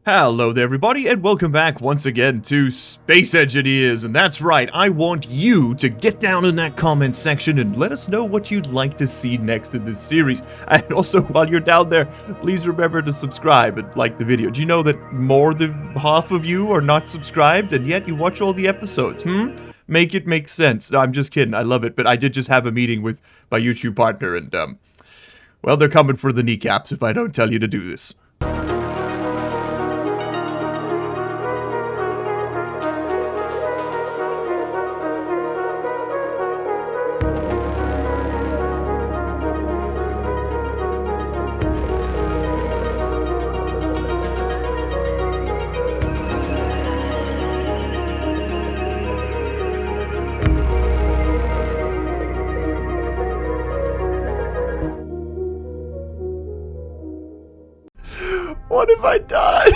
Hello there everybody, and welcome back once again to Space Engineers, and that's right, I want you to get down in that comment section and let us know what you'd like to see next in this series. And also, while you're down there, please remember to subscribe and like the video. Do you know that more than half of you are not subscribed, and yet you watch all the episodes, Make it make sense. No, I'm just kidding, I love it, but I did just have a meeting with my YouTube partner, and, well, they're coming for the kneecaps if I don't tell you to do this. What have I done?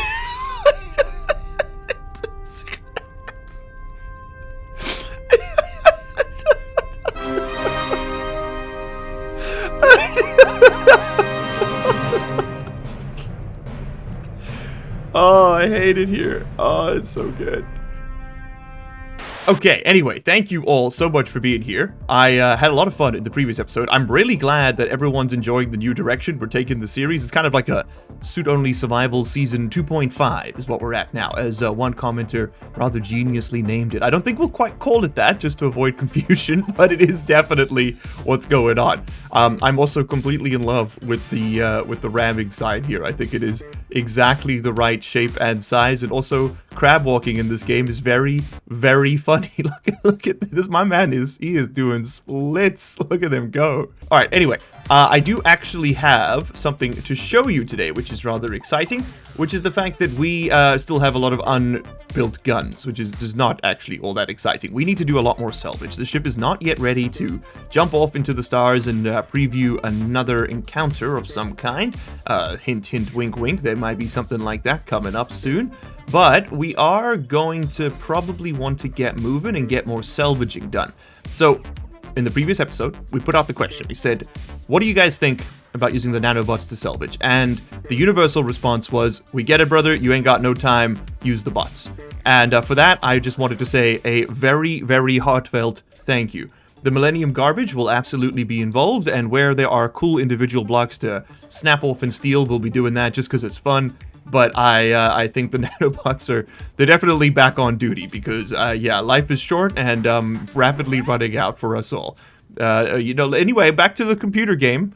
Oh, I hate it here. Oh, it's so good. Okay, anyway, thank you all so much for being here. I had a lot of fun in the previous episode. I'm really glad that everyone's enjoying the new direction we're taking the series. It's kind of like a suit-only survival season 2.5 is what we're at now, as one commenter rather geniusly named it. I don't think we'll quite call it that, just to avoid confusion, but it is definitely what's going on. I'm also completely in love with the ramming side here. I think it is exactly the right shape and size, and also crab walking in this game is very, very funny. Look at this. My man is doing splits. Look at them go. All right, anyway, I do actually have something to show you today, which is rather exciting, which is the fact that we still have a lot of unbuilt guns, which is not actually all that exciting. We need to do a lot more salvage. The ship is not yet ready to jump off into the stars and preview another encounter of some kind. Hint, hint, wink, wink. There might be something like that coming up soon. But we are going to probably want to get moving and get more salvaging done. So, in the previous episode, we put out the question. We said, what do you guys think about using the nanobots to salvage? And the universal response was, we get it, brother, you ain't got no time, use the bots. And for that, I just wanted to say a very, very heartfelt thank you. The Millennium Garbage will absolutely be involved, and where there are cool individual blocks to snap off and steal, we'll be doing that just because it's fun. But I think the nanobots they're definitely back on duty because, yeah, life is short and rapidly running out for us all. Anyway, back to the computer game.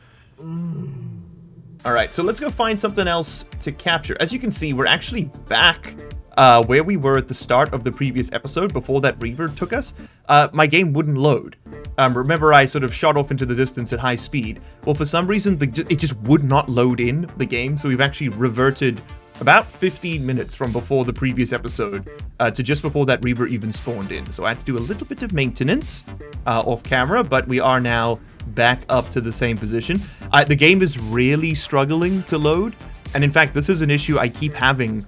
Alright, so let's go find something else to capture. As you can see, we're actually back where we were at the start of the previous episode before that reaver took us. My game wouldn't load. Remember I sort of shot off into the distance at high speed. Well, for some reason, it just would not load in the game, so we've actually reverted about 15 minutes from before the previous episode to just before that reaver even spawned in. So I had to do a little bit of maintenance off camera, but we are now back up to the same position. The game is really struggling to load, and in fact, this is an issue I keep having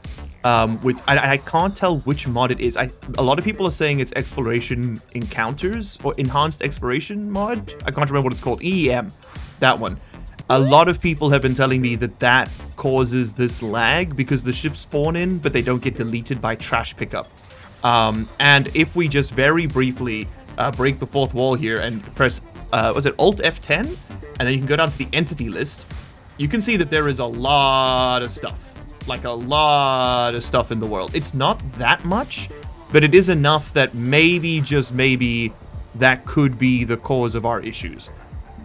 with, I can't tell which mod it is. A lot of people are saying it's Exploration Encounters or Enhanced Exploration mod. I can't remember what it's called. EEM, that one. A lot of people have been telling me that causes this lag because the ships spawn in, but they don't get deleted by trash pickup. And if we just very briefly break the fourth wall here and press, was it Alt F10? And then you can go down to the entity list. You can see that there is a lot of stuff. Like a lot of stuff in the world. It's not that much, but it is enough that maybe, just maybe, that could be the cause of our issues.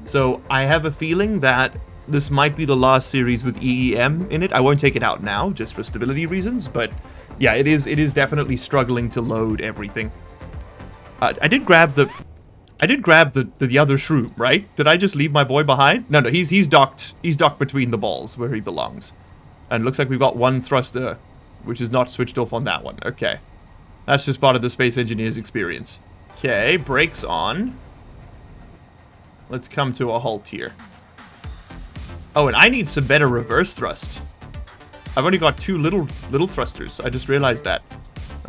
So I have a feeling that this might be the last series with EEM in it. I won't take it out now, just for stability reasons, but yeah, it is definitely struggling to load everything. I did grab the other shroom, right? Did I just leave my boy behind? No, he's docked between the balls where he belongs. And it looks like we've got one thruster, which is not switched off on that one. Okay. That's just part of the Space Engineers experience. Okay, brakes on. Let's come to a halt here. Oh, and I need some better reverse thrust. I've only got two little thrusters. I just realized that.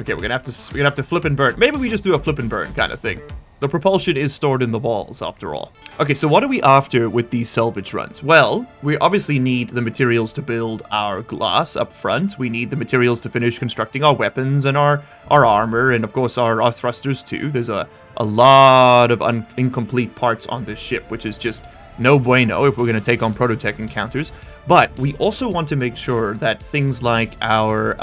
Okay, we're gonna have to flip and burn. Maybe we just do a flip and burn kind of thing. The propulsion is stored in the walls, after all. Okay, so what are we after with these salvage runs? Well, we obviously need the materials to build our glass up front. We need the materials to finish constructing our weapons and our armor, and of course our thrusters too. There's a lot of incomplete parts on this ship, which is just no bueno if we're going to take on prototech encounters. But we also want to make sure that things like our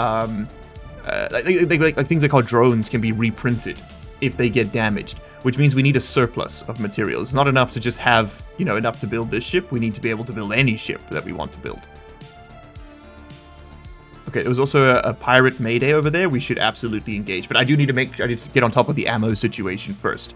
things like our drones can be reprinted if they get damaged, which means we need a surplus of materials. It's not enough to just have, enough to build this ship. We need to be able to build any ship that we want to build. Okay, there was also a pirate mayday over there. We should absolutely engage, but I need to get on top of the ammo situation first.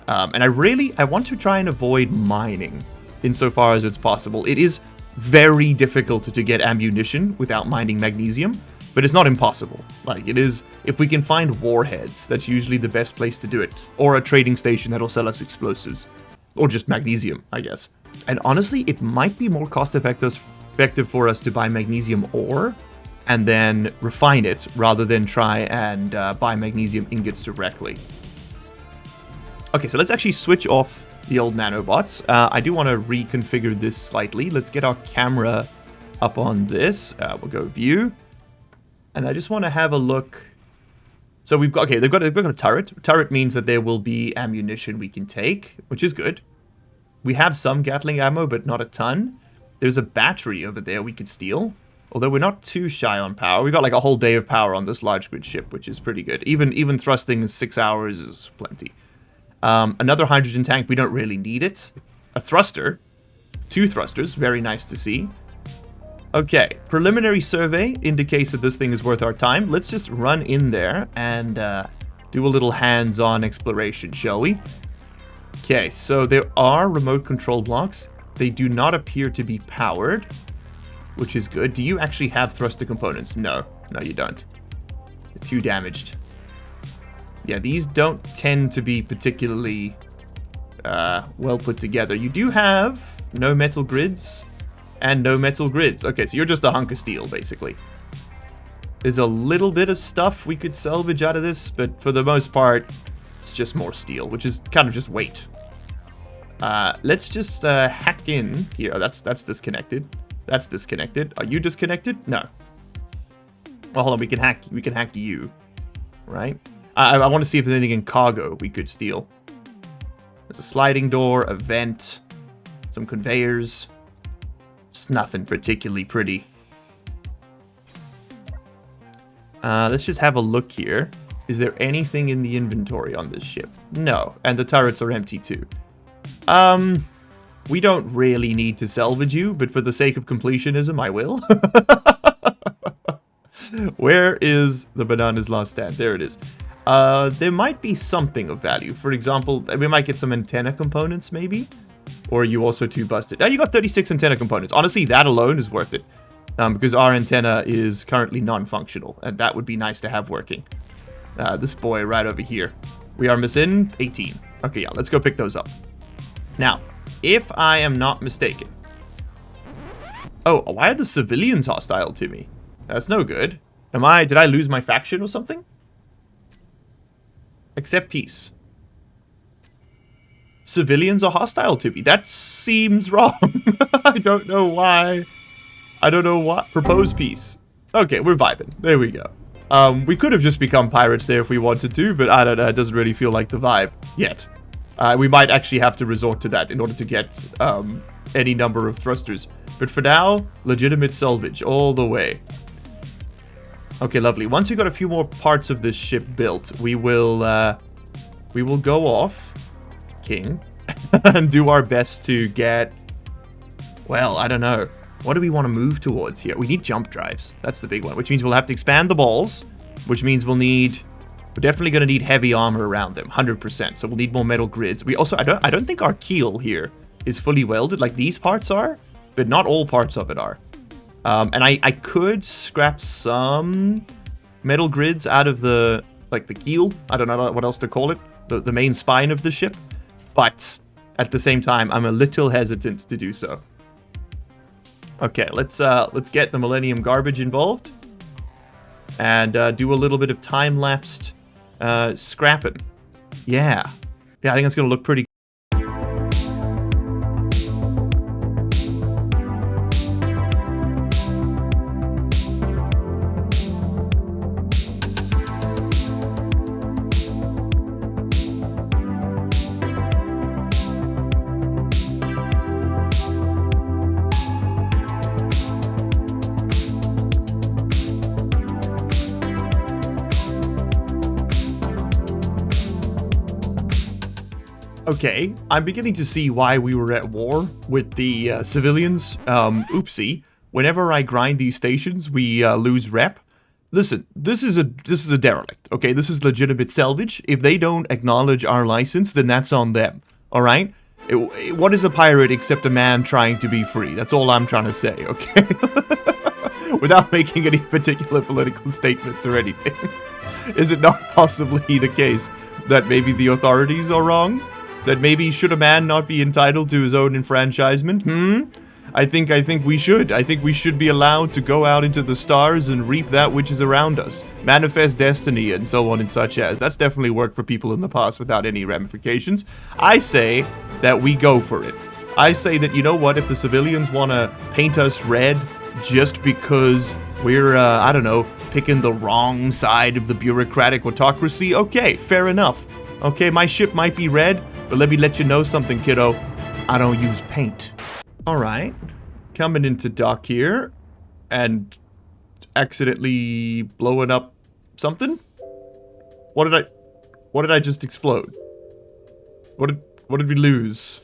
And I want to try and avoid mining insofar as it's possible. It is very difficult to get ammunition without mining magnesium, but it's not impossible. Like, it is, if we can find warheads, that's usually the best place to do it. Or a trading station that'll sell us explosives. Or just magnesium, I guess. And honestly, it might be more cost-effective for us to buy magnesium ore and then refine it, rather than try and buy magnesium ingots directly. Okay, so let's actually switch off the old nanobots. I do want to reconfigure this slightly. Let's get our camera up on this. We'll go view. And I just want to have a look. So we've got, they've got a turret. Turret means that there will be ammunition we can take, which is good. We have some Gatling ammo, but not a ton. There's a battery over there we could steal. Although we're not too shy on power. We've got like a whole day of power on this large grid ship, which is pretty good. Even thrusting 6 hours is plenty. Another hydrogen tank, we don't really need it. A thruster. 2 thrusters, very nice to see. Okay, preliminary survey indicates that this thing is worth our time. Let's just run in there and do a little hands-on exploration, shall we? Okay, so there are remote control blocks. They do not appear to be powered, which is good. Do you actually have thruster components? No, you don't. They're too damaged. Yeah, these don't tend to be particularly well put together. You do have no metal grids. And no metal grids. Okay, so you're just a hunk of steel, basically. There's a little bit of stuff we could salvage out of this, but for the most part, it's just more steel, which is kind of just weight. Let's just hack in here. Oh, that's disconnected. That's disconnected. Are you disconnected? No. Well, hold on. We can hack you, right? I want to see if there's anything in cargo we could steal. There's a sliding door, a vent, some conveyors. It's nothing particularly pretty. Let's just have a look here. Is there anything in the inventory on this ship? No, and the turrets are empty too. We don't really need to salvage you, but for the sake of completionism, I will. Where is the Banana's last stand? There it is. There might be something of value. For example, we might get some antenna components, maybe? Or are you also too busted? Oh, you got 36 antenna components. Honestly, that alone is worth it. Because our antenna is currently non-functional. And that would be nice to have working. This boy right over here. We are missing 18. Okay, yeah, let's go pick those up. Now, if I am not mistaken. Oh, why are the civilians hostile to me? That's no good. Did I lose my faction or something? Accept peace. Civilians are hostile to me. That seems wrong. I don't know why. Propose peace. Okay, we're vibing. There we go. We could have just become pirates there if we wanted to, but I don't know. It doesn't really feel like the vibe yet. We might actually have to resort to that in order to get any number of thrusters. But for now, legitimate salvage all the way. Okay, lovely. Once we got a few more parts of this ship built, we will go off, King, and do our best to get, well, I don't know. What do we want to move towards here? We need jump drives. That's the big one, which means we'll have to expand the balls, which means we're definitely going to need heavy armor around them, 100%. So we'll need more metal grids. We also, I don't think our keel here is fully welded like these parts are, but not all parts of it are. And I could scrap some metal grids out of the keel. I don't know what else to call it. The main spine of the ship. But at the same time, I'm a little hesitant to do so. Okay, let's get the Millennium Garbage involved. And do a little bit of time-lapsed scrapping. Yeah. Yeah, I think it's going to look pretty. Okay, I'm beginning to see why we were at war with the civilians. Oopsie. Whenever I grind these stations, we lose rep. Listen, this is a derelict. Okay, this is legitimate salvage. If they don't acknowledge our license, then that's on them. All right. What is a pirate except a man trying to be free? That's all I'm trying to say. Okay. Without making any particular political statements or anything, is it not possibly the case that maybe the authorities are wrong? That maybe should a man not be entitled to his own enfranchisement? I think we should. I think we should be allowed to go out into the stars and reap that which is around us. Manifest destiny and so on and such as. That's definitely worked for people in the past without any ramifications. I say that we go for it. I say that, you know what, if the civilians want to paint us red just because we're, I don't know, picking the wrong side of the bureaucratic autocracy, okay, fair enough. Okay, my ship might be red, but let me let you know something, kiddo. I don't use paint. Alright. Coming into dock here. And accidentally blowing up something? What did I just explode? What did we lose?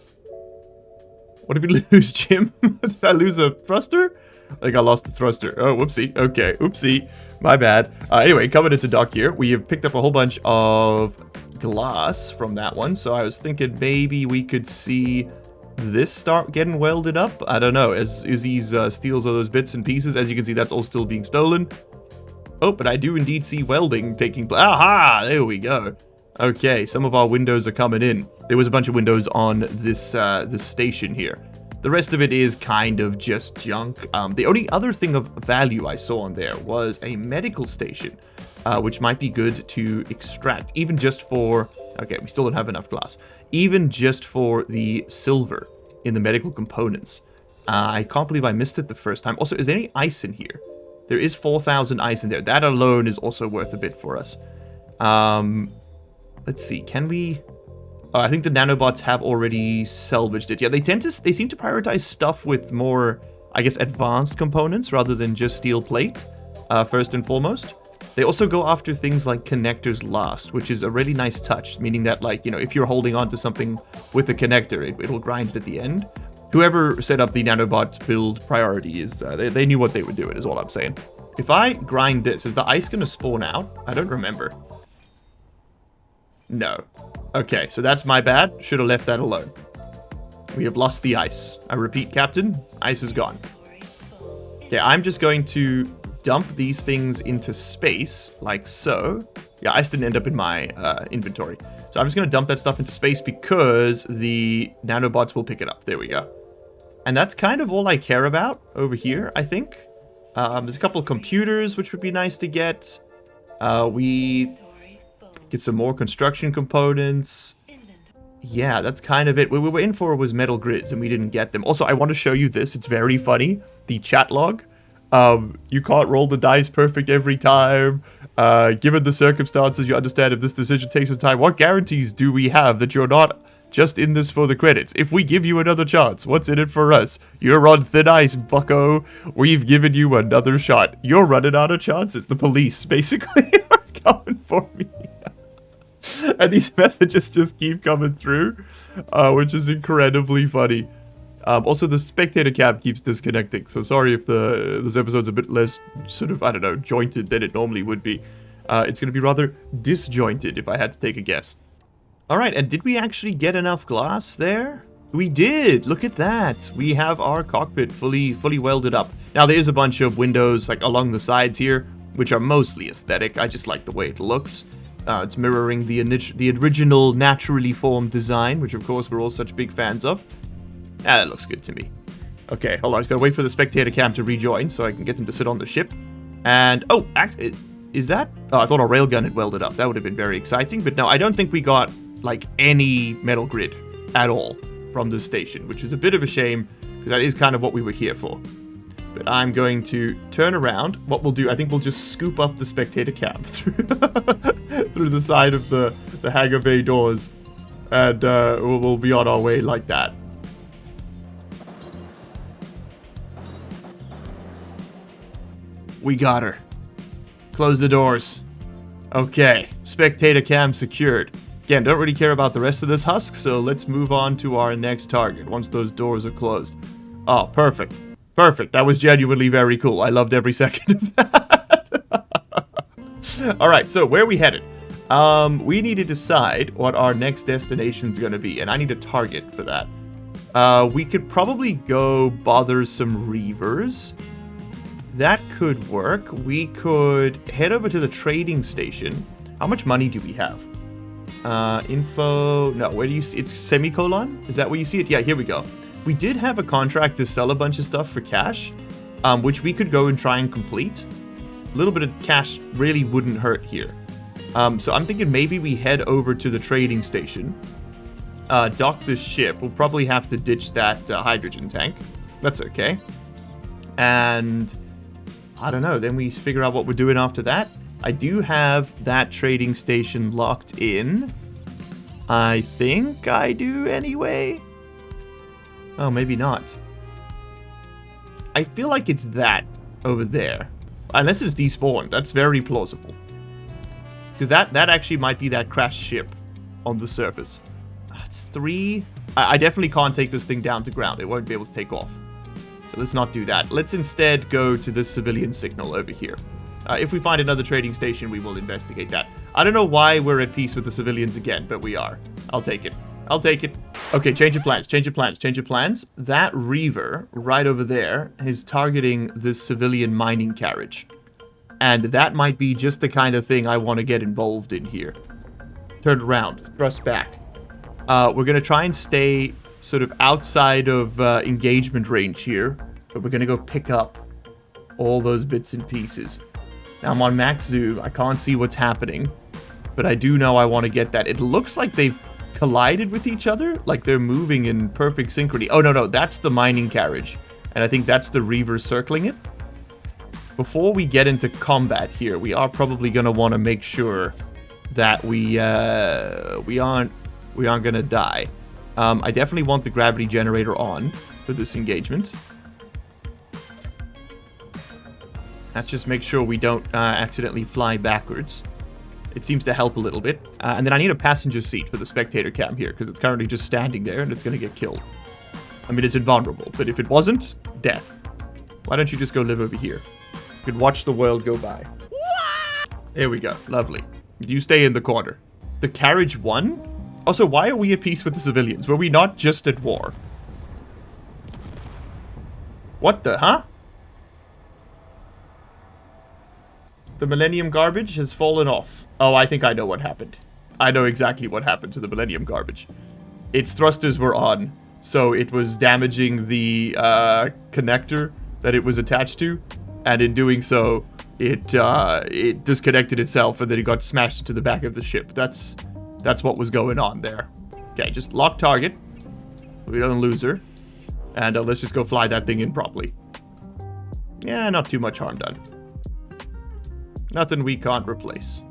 What did we lose, Jim? Did I lose a thruster? I think I lost the thruster. Oh, whoopsie. Okay, oopsie. My bad. Anyway, coming into dock here, we have picked up a whole bunch of glass from that one, so I was thinking maybe we could see this start getting welded up. I don't know, as Izzy's steals all those bits and pieces. As you can see, that's all still being stolen. Oh, but I do indeed see welding taking place. Aha! There we go. Okay, some of our windows are coming in. There was a bunch of windows on this this station here. The rest of it is kind of just junk. The only other thing of value I saw on there was a medical station, which might be good to extract, even just for... Okay, we still don't have enough glass. Even just for the silver in the medical components. I can't believe I missed it the first time. Also, is there any ice in here? There is 4,000 ice in there. That alone is also worth a bit for us. Let's see, can we... I think the nanobots have already salvaged it. Yeah, they seem to prioritize stuff with more, I guess, advanced components rather than just steel plate, first and foremost. They also go after things like connectors last, which is a really nice touch, meaning that, like, you know, if you're holding on to something with a connector, it'll grind it at the end. Whoever set up the nanobot build priority is, they knew what they were doing, is all I'm saying. If I grind this, is the ice going to spawn out? I don't remember. No. Okay, so that's my bad. Should have left that alone. We have lost the ice. I repeat, Captain, ice is gone. Okay, I'm just going to dump these things into space, like so. Yeah, ice didn't end up in my inventory. So I'm just going to dump that stuff into space because the nanobots will pick it up. There we go. And that's kind of all I care about over here, I think. There's a couple of computers, which would be nice to get. We... get some more construction components. Yeah, that's kind of it. What we were in for was metal grids, and we didn't get them. Also, I want to show you this. It's very funny. The chat log. You can't roll the dice perfect every time. Given the circumstances, you understand if this decision takes some time. What guarantees do we have that you're not just in this for the credits? If we give you another chance, what's in it for us? You're on thin ice, bucko. We've given you another shot. You're running out of chances. The police, basically, are coming for me. And these messages just keep coming through, which is incredibly funny. Also, the spectator cam keeps disconnecting, so sorry if this episode's a bit less sort of, I don't know, jointed than it normally would be. It's going to be rather disjointed if I had to take a guess. Alright, and did we actually get enough glass there? We did! Look at that! We have our cockpit fully welded up. Now, there is a bunch of windows like along the sides here, which are mostly aesthetic. I just like the way it looks. It's mirroring the original naturally formed design, which of course we're all such big fans of. That looks good to me. Okay, hold on. I just gotta wait for the spectator cam to rejoin so I can get them to sit on the ship. And, is that? Oh, I thought our railgun had welded up. That would have been very exciting. But no, I don't think we got like, any metal grid at all from this station, which is a bit of a shame, because that is kind of what we were here for. But I'm going to turn around. What we'll do, I think we'll just scoop up the spectator cam through the side of the hangar bay doors, and we'll be on our way like that. We got her. Close the doors. Okay, spectator cam secured. Again, don't really care about the rest of this husk, so let's move on to our next target once those doors are closed. Oh, perfect. Perfect. That was genuinely very cool. I loved every second of that. Alright, so where are we headed? We need to decide what our next destination's going to be, and I need a target for that. We could probably go bother some reavers. That could work. We could head over to the trading station. How much money do we have? Info... No, where do you see... It's semicolon? Is that where you see it? Yeah, here we go. We did have a contract to sell a bunch of stuff for cash, which we could go and try and complete. A little bit of cash really wouldn't hurt here. So I'm thinking maybe we head over to the trading station, dock this ship. We'll probably have to ditch that hydrogen tank. That's okay. And I don't know, then we figure out what we're doing after that. I do have that trading station locked in. I think I do anyway. Oh, maybe not. I feel like it's that over there. Unless it's despawned. That's very plausible. Because that actually might be that crashed ship on the surface. It's 3. I definitely can't take this thing down to ground. It won't be able to take off. So let's not do that. Let's instead go to this civilian signal over here. If we find another trading station, we will investigate that. I don't know why we're at peace with the civilians again, but we are. I'll take it. I'll take it. Okay, change of plans, change of plans, change of plans. That reaver right over there is targeting this civilian mining carriage. And that might be just the kind of thing I want to get involved in here. Turn around, thrust back. We're going to try and stay sort of outside of engagement range here. But we're going to go pick up all those bits and pieces. Now I'm on max zoom. I can't see what's happening. But I do know I want to get that. It looks like they've collided with each other. Like they're moving in perfect synchrony. Oh, no. That's the mining carriage. And I think that's the reaver circling it. Before we get into combat here, we are probably going to want to make sure that we aren't going to die. I definitely want the gravity generator on for this engagement. Let's just make sure we don't accidentally fly backwards. It seems to help a little bit. And then I need a passenger seat for the spectator cam here, because it's currently just standing there and it's going to get killed. I mean, it's invulnerable, but if it wasn't, death. Why don't you just go live over here? You could watch the world go by. There we go. Lovely. You stay in the corner. The carriage won? Also, why are we at peace with the civilians? Were we not just at war? What the, huh? The Millennium Garbage has fallen off. Oh, I think I know what happened. I know exactly what happened to the Millennium Garbage. Its thrusters were on, so it was damaging the connector that it was attached to, and in doing so, it disconnected itself, and then it got smashed into the back of the ship. That's what was going on there. Okay, just lock target. We don't lose her. And let's just go fly that thing in properly. Yeah, not too much harm done. Nothing we can't replace.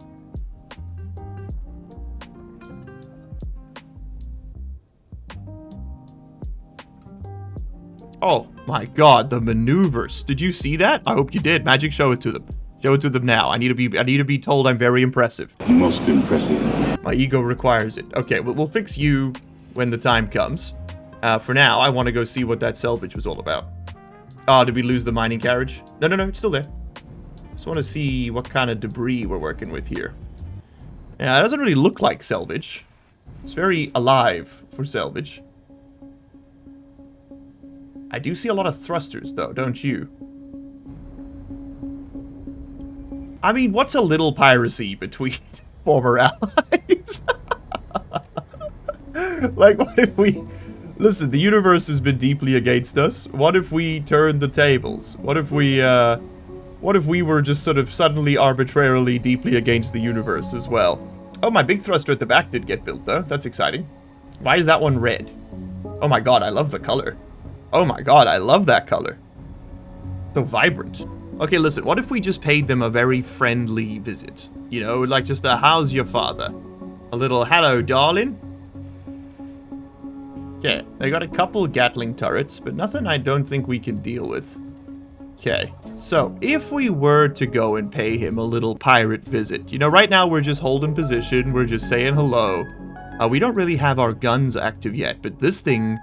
Oh my god, the maneuvers. Did you see that? I hope you did. Magic, show it to them. Show it to them now. I need to be told I'm very impressive. Most impressive. My ego requires it. Okay, well, we'll fix you when the time comes. For now, I want to go see what that salvage was all about. Oh, did we lose the mining carriage? No, it's still there. Just want to see what kind of debris we're working with here. Yeah, it doesn't really look like salvage. It's very alive for salvage. I do see a lot of thrusters, though, don't you? I mean, what's a little piracy between former allies? Like, what if we... Listen, the universe has been deeply against us. What if we turned the tables? What if we were just sort of suddenly arbitrarily deeply against the universe as well? Oh, my big thruster at the back did get built, though. That's exciting. Why is that one red? Oh my god, I love the color. Oh my god, I love that color. So vibrant. Okay, listen, what if we just paid them a very friendly visit? You know, like just a, how's your father? A little, hello, darling. Okay, they got a couple Gatling turrets, but nothing I don't think we can deal with. Okay, so if we were to go and pay him a little pirate visit, you know, right now we're just holding position, we're just saying hello. We don't really have our guns active yet, but this thing,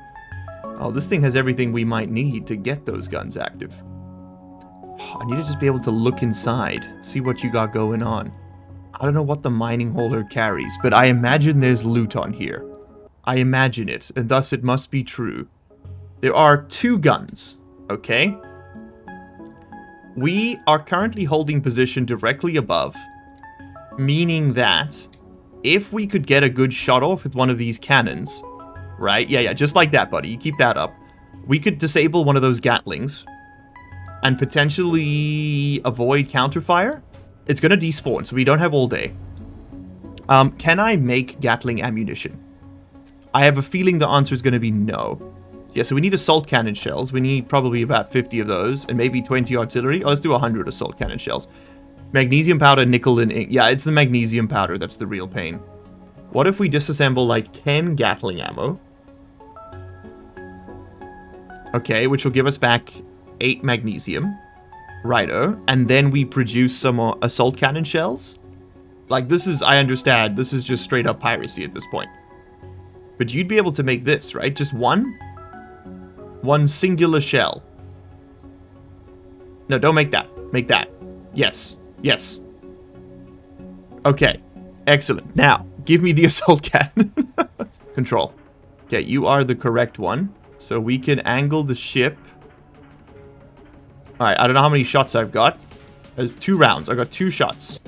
oh, this thing has everything we might need to get those guns active. I need to just be able to look inside, see what you got going on. I don't know what the mining holder carries, but I imagine there's loot on here. I imagine it, and thus it must be true. There are 2 guns, okay? We are currently holding position directly above, meaning that if we could get a good shot off with one of these cannons, right? Yeah, just like that, buddy. You keep that up. We could disable one of those Gatlings and potentially avoid counterfire. It's going to despawn, so we don't have all day. Can I make Gatling ammunition? I have a feeling the answer is going to be no. Yeah, so we need assault cannon shells. We need probably about 50 of those, and maybe 20 artillery. Oh, let's do 100 assault cannon shells. Magnesium powder, nickel, and ink. Yeah, it's the magnesium powder that's the real pain. What if we disassemble like 10 Gatling ammo? Okay, which will give us back 8 magnesium. Righto. And then we produce some more assault cannon shells? Like, this is, I understand, this is just straight up piracy at this point. But you'd be able to make this, right? Just one? One singular shell. No, don't make that. Make that. Yes. Yes. Okay. Excellent. Now, give me the assault cannon. Control. Okay, you are the correct one. So we can angle the ship. Alright, I don't know how many shots I've got. There's 2 rounds. I've got 2 shots.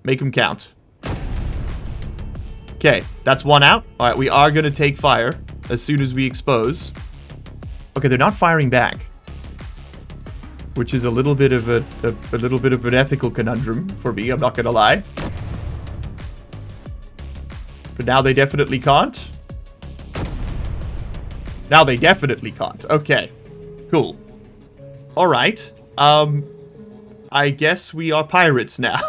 Make them count. Okay, that's 1 out. Alright, we are going to take fire as soon as we expose. Okay, they're not firing back. Which is a little bit of an ethical conundrum for me, I'm not going to lie. But now they definitely can't. Now they definitely can't. Okay. Cool. Alright. I guess we are pirates now.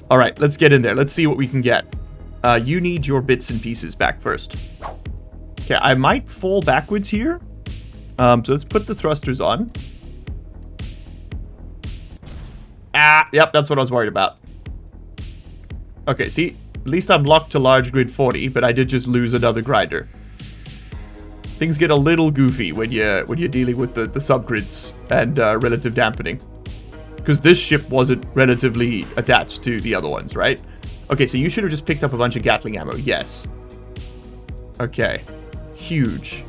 Alright, let's get in there. Let's see what we can get. You need your bits and pieces back first. Okay, I might fall backwards here. So let's put the thrusters on. Yep, that's what I was worried about. Okay, see? At least I'm locked to large grid 40, but I did just lose another grinder. Things get a little goofy when you're dealing with the subgrids and relative dampening. Because this ship wasn't relatively attached to the other ones, right? Okay, so you should have just picked up a bunch of Gatling ammo. Yes. Okay. Huge.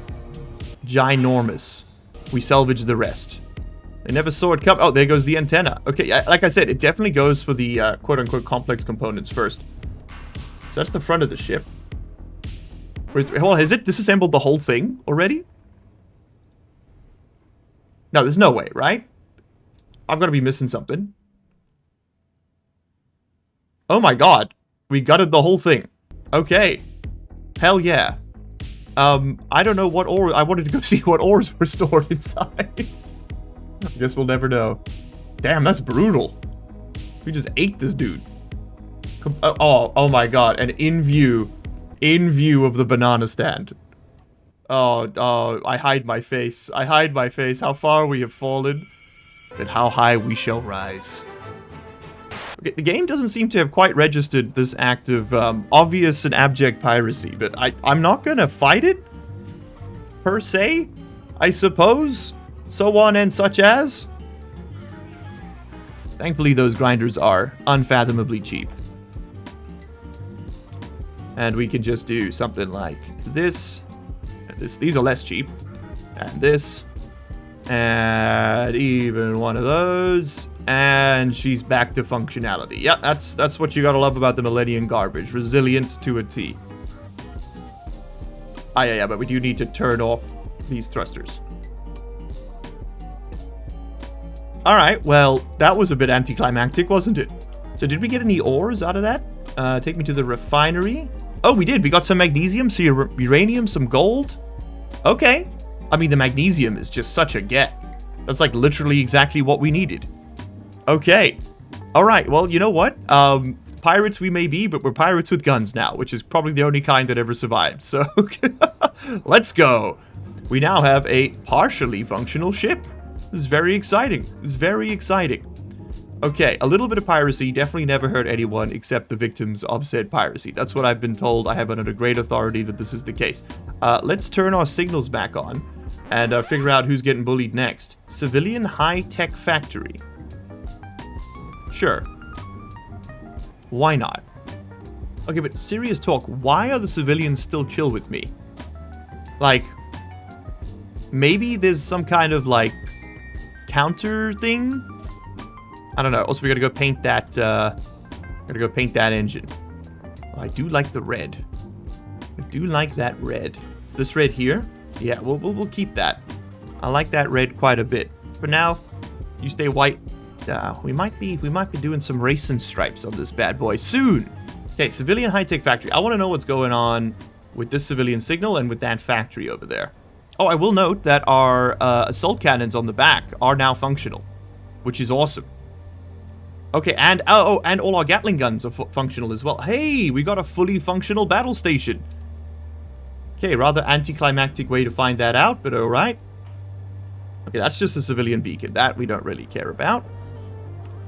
Ginormous. We salvage the rest. They never saw it come. Oh, there goes the antenna. Okay, like I said, it definitely goes for the quote-unquote complex components first. So that's the front of the ship. Hold on, has it disassembled the whole thing already? No, there's no way, right? I've got to be missing something. Oh my god. We gutted the whole thing. Okay. Hell yeah. I don't know what ore... I wanted to go see what ores were stored inside. I guess we'll never know. Damn, that's brutal. We just ate this dude. Oh my god. And in view of the banana stand. Oh, I hide my face. I hide my face. How far we have fallen. And how high we shall rise. Okay, the game doesn't seem to have quite registered this act of obvious and abject piracy, but I'm not gonna fight it, per se, I suppose, so on and such as. Thankfully, those grinders are unfathomably cheap. And we can just do something like this, and this. These are less cheap, and this. And even one of those, and she's back to functionality. Yeah, that's what you gotta love about the Millennium garbage. Resilient to a T. Yeah, but we do need to turn off these thrusters. Alright, well, that was a bit anticlimactic, wasn't it? So did we get any ores out of that? Take me to the refinery. Oh, we did. We got some magnesium, some uranium, some gold. Okay. I mean, the magnesium is just such a get. That's like literally exactly what we needed. Okay. All right. Well, you know what? Pirates we may be, but we're pirates with guns now, which is probably the only kind that ever survived. So let's go. We now have a partially functional ship. This is very exciting. This is very exciting. Okay, a little bit of piracy definitely never hurt anyone except the victims of said piracy. That's what I've been told. I have it under great authority that this is the case. Let's turn our signals back on and figure out who's getting bullied next. Civilian high-tech factory. Sure. Why not? Okay, but serious talk. Why are the civilians still chill with me? Like, maybe there's some kind of, like, counter thing? I don't know. Also, we gotta go paint that, engine. Oh, I do like the red. I do like that red. Is this red here? Yeah, we'll keep that. I like that red quite a bit. For now, you stay white. We might be doing some racing stripes on this bad boy soon. Okay, civilian high-tech factory. I want to know what's going on with this civilian signal and with that factory over there. Oh, I will note that our assault cannons on the back are now functional, which is awesome. Okay, and and all our Gatling guns are functional as well. Hey, we got a fully functional battle station. Okay, rather anticlimactic way to find that out, but alright. Okay, that's just a civilian beacon. That we don't really care about.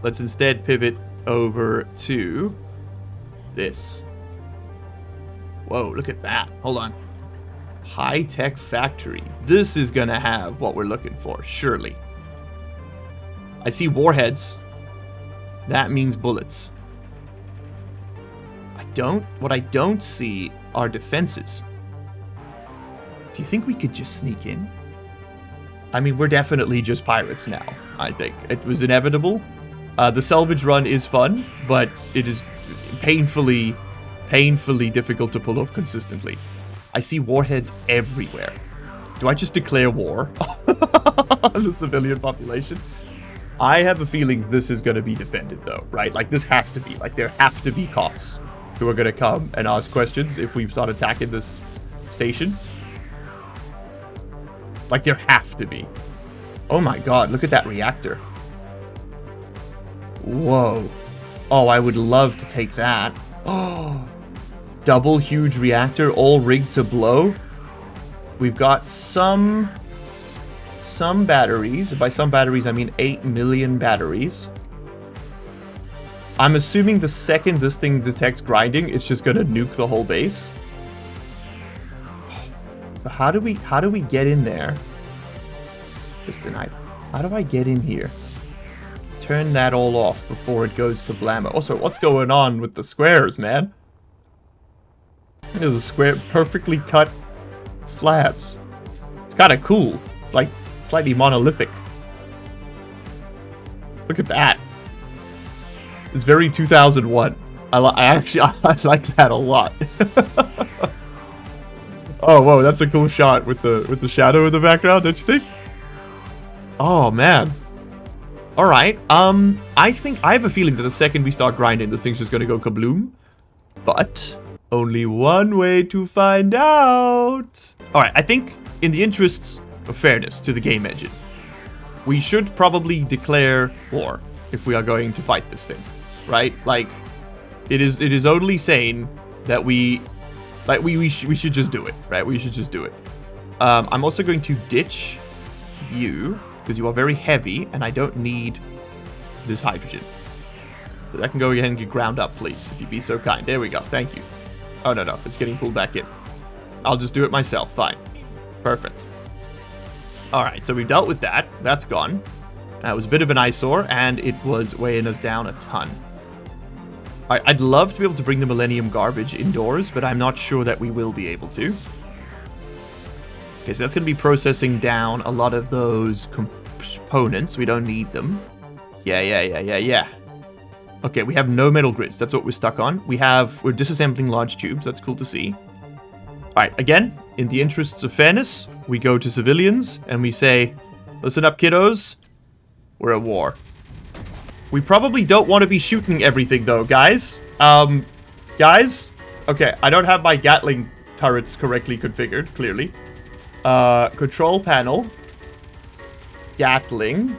Let's instead pivot over to this. Whoa, look at that. Hold on. High-tech factory. This is gonna have what we're looking for, surely. I see warheads. That means bullets. What I don't see are defenses. Do you think we could just sneak in? I mean, we're definitely just pirates now, I think. It was inevitable. The salvage run is fun, but it is painfully difficult to pull off consistently. I see warheads everywhere. Do I just declare war on the civilian population? I have a feeling this is going to be defended, though, right? Like, this has to be. Like, there have to be cops who are going to come and ask questions if we start attacking this station. Like, there have to be. Oh my god, look at that reactor. Whoa. Oh, I would love to take that. Oh, double huge reactor, all rigged to blow. We've got some batteries. By some batteries, I mean 8 million batteries. I'm assuming the second this thing detects grinding, it's just gonna nuke the whole base. So how do we get in there? Just denied. How do I get in here? Turn that all off before it goes kablamo. Also, what's going on with the squares, man? Look at the square, perfectly cut slabs. It's kind of cool. It's like slightly monolithic. Look at that. It's very 2001. I like that a lot. Oh, whoa, that's a cool shot with the shadow in the background, don't you think? Oh man. All right. I have a feeling that the second we start grinding, this thing's just gonna go kabloom. But only one way to find out. All right. I think in the interests of fairness to the game engine, we should probably declare war if we are going to fight this thing, right? Like, it is only sane that we should just do it, right? We should just do it. I'm also going to ditch you because you are very heavy and I don't need this hydrogen. So that can go ahead and get ground up, please, if you'd be so kind. There we go. Thank you. Oh, no, it's getting pulled back in. I'll just do it myself. Fine. Perfect. All right, so we've dealt with that. That's gone. That was a bit of an eyesore, and it was weighing us down a ton. All right, I'd love to be able to bring the Millennium garbage indoors, but I'm not sure that we will be able to. Okay, so that's going to be processing down a lot of those components. We don't need them. Yeah. Okay, we have no metal grids. That's what we're stuck on. We're disassembling large tubes. That's cool to see. All right, again, in the interests of fairness, we go to civilians and we say, listen up, kiddos. We're at war. We probably don't want to be shooting everything, though, guys. Guys? Okay, I don't have my Gatling turrets correctly configured, clearly. Control panel. Gatling.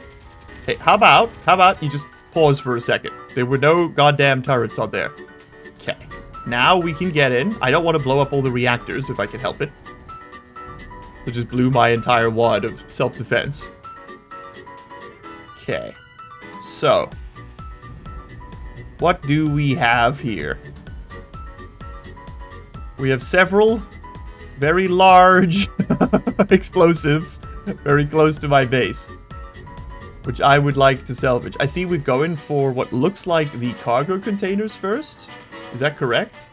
Hey, how about you just pause for a second? There were no goddamn turrets on there. Okay. Now we can get in. I don't want to blow up all the reactors if I can help it. It just blew my entire wad of self-defense. Okay. So. What do we have here? We have several very large explosives very close to my base, which I would like to salvage. I see we're going for what looks like the cargo containers first. Is that correct?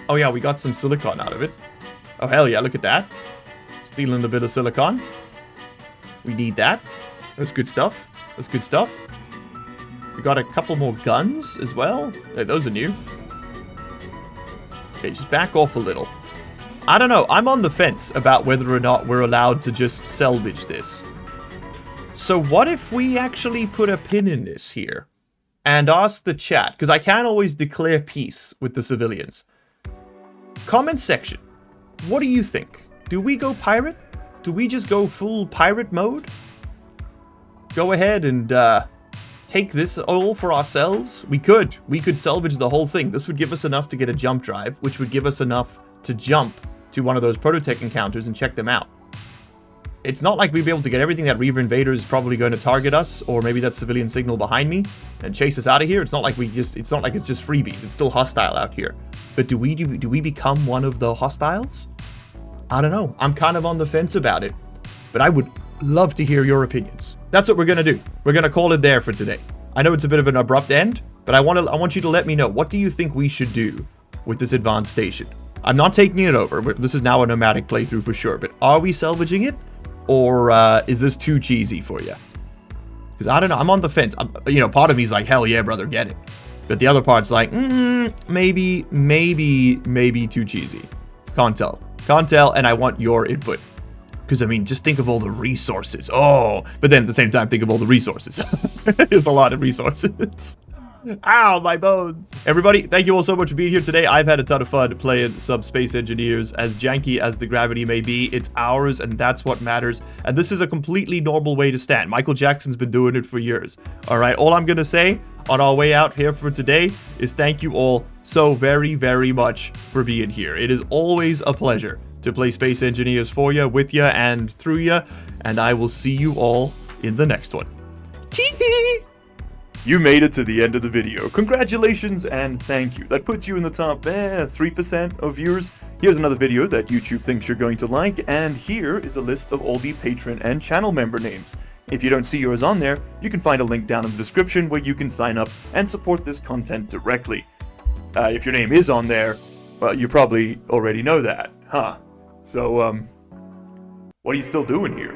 Oh yeah, we got some silicon out of it. Oh hell yeah, look at that. Stealing a bit of silicon. We need that. That's good stuff. That's good stuff. We got a couple more guns as well. Hey, those are new. Okay, just back off a little. I don't know. I'm on the fence about whether or not we're allowed to just salvage this. So what if we actually put a pin in this here and ask the chat, because I can't always declare peace with the civilians. Comment section. What do you think? Do we go pirate? Do we just go full pirate mode? Go ahead and take this all for ourselves? We could salvage the whole thing. This would give us enough to get a jump drive, which would give us enough to jump to one of those prototech encounters and check them out. It's not like we'd be able to get everything. That Reaver Invader is probably going to target us, or maybe that civilian signal behind me and chase us out of here. It's not like it's not like it's just freebies. It's still hostile out here. But do we become one of the hostiles? I don't know. I'm kind of on the fence about it, but I would love to hear your opinions. That's what we're gonna do. We're gonna call it there for today. I know it's a bit of an abrupt end, but I want you to let me know, what do you think we should do with this advanced station? I'm not taking it over. This is now a nomadic playthrough for sure, but are we salvaging it? Or is this too cheesy for you? Because I don't know. I'm on the fence. Part of me's like, hell yeah, brother, get it. But the other part's like, maybe too cheesy. Can't tell, and I want your input. Because, I mean, just think of all the resources. Oh, but then at the same time, think of all the resources. It's a lot of resources. Ow, my bones. Everybody, thank you all so much for being here today. I've had a ton of fun playing some Space Engineers. As janky as the gravity may be, it's ours, and that's what matters. And this is a completely normal way to stand. Michael Jackson's been doing it for years. All right, all I'm going to say on our way out here for today is thank you all so very, very much for being here. It is always a pleasure to play Space Engineers for you, with you, and through you. And I will see you all in the next one. Tee-hee! You made it to the end of the video. Congratulations and thank you. That puts you in the top 3% of viewers. Here's another video that YouTube thinks you're going to like, and here is a list of all the patron and channel member names. If you don't see yours on there, you can find a link down in the description where you can sign up and support this content directly. If your name is on there, well, you probably already know that, huh? So, what are you still doing here?